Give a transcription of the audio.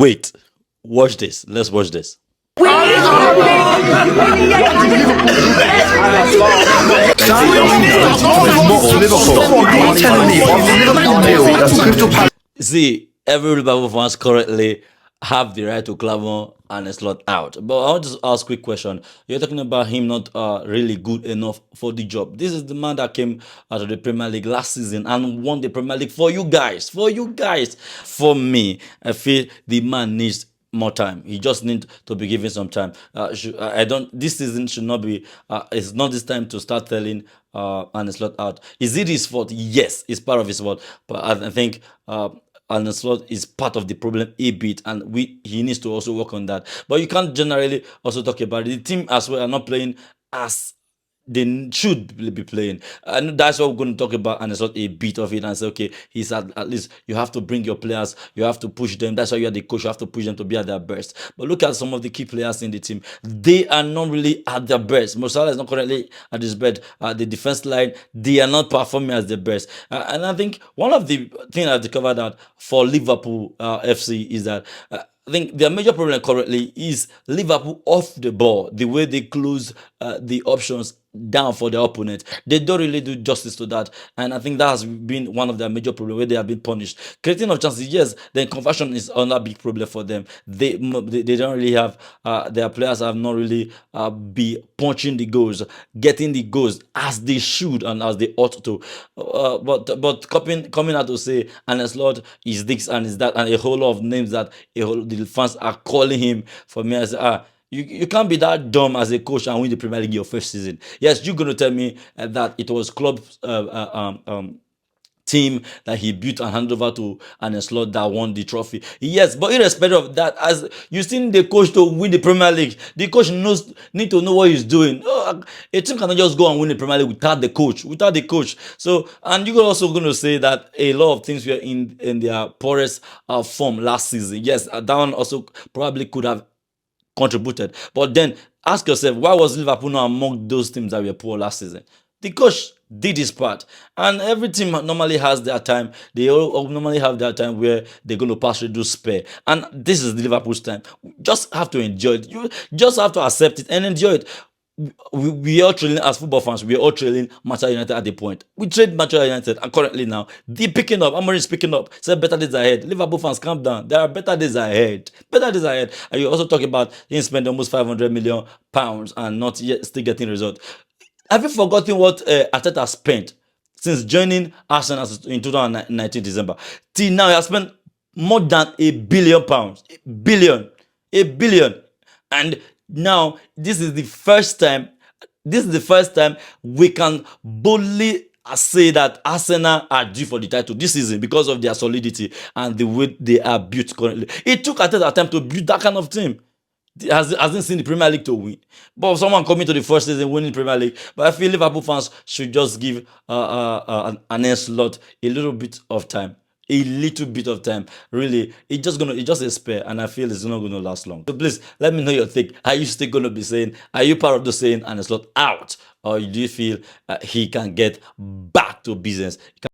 Wait, watch this. Let's watch this. See, every Liverpool fans currently have the right to clamor Arne Slot out. But I want to ask a quick question. You're talking about him not really good enough for the job. This is the man that came out of the Premier League last season and won the Premier League for you guys. For you guys. For me, I feel the man needs more time. He just needs to be given some time. I don't. This season should not be. It's not this time to start telling Arne Slot out. Is it his fault? Yes, it's part of his fault. But I think Arne Slot is part of the problem a bit, and he needs to also work on that. But you can't generally also talk about it. The team as well are not playing as they should be playing, and that's what we're going to talk about. And it's not a bit of it and say, okay, he's at least you have to bring your players, you have to push them. That's why you are the coach, you have to push them to be at their best. But look at some of the key players in the team, they are not really at their best. Mo Salah is not currently at his best. The defense line, they are not performing as the best. And I think one of the things I've discovered that for Liverpool FC is that I think their major problem currently is Liverpool off the ball, the way they close the options down for the opponent. They don't really do justice to that, and I think that has been one of their major problems where they have been punished. Creating of chances, yes, then conversion is another big problem for them. They don't really have their players have not really be punching the goals, getting the goals as they should and as they ought to. But coming out to say Arne Slot is this and is that and a whole lot of names that the fans are calling him, for me, I say you can't be that dumb as a coach and win the Premier League your first season. Yes, you're going to tell me that it was club's team that he built and handed over to Arne Slot that won the trophy. Yes, but irrespective of that, as you still need the coach to win the Premier League. The coach need to know what he's doing. A team cannot just go and win the Premier League without the coach. So, and you're also going to say that a lot of things were in their poorest form last season. Yes, that one also probably could have contributed. But then ask yourself, why was Liverpool not among those teams that were poor last season? The coach did his part, and every team normally has their time. They all normally have their time where they're going to pass through spare, and this is Liverpool's time. You just have to enjoy it. You just have to accept it and enjoy it. We are trailing as football fans. We are all trailing Manchester United at the point. We trade Manchester United, and currently now they're picking up. Amorim is picking up. Say better days ahead. Liverpool fans, calm down. There are better days ahead. Better days ahead. And you also talk about him spending almost £500 million and not yet still getting results. Have you forgotten what Arteta spent since joining Arsenal in 2019 December? Till now, he has spent more than £1 billion. £1 billion. And now, this is the first time we can boldly say that Arsenal are due for the title this season because of their solidity and the way they are built currently. It took Arteta time to build that kind of team. Hasn't seen the Premier League to win, but someone coming to the first season winning Premier League. But I feel Liverpool fans should just give Arne Slot a little bit of time. Really, it's just a spare, and I feel it's not going to last long. So please let me know your take. Are you still going to be saying, are you part of the saying Arne Slot out, or do you feel he can get back to business?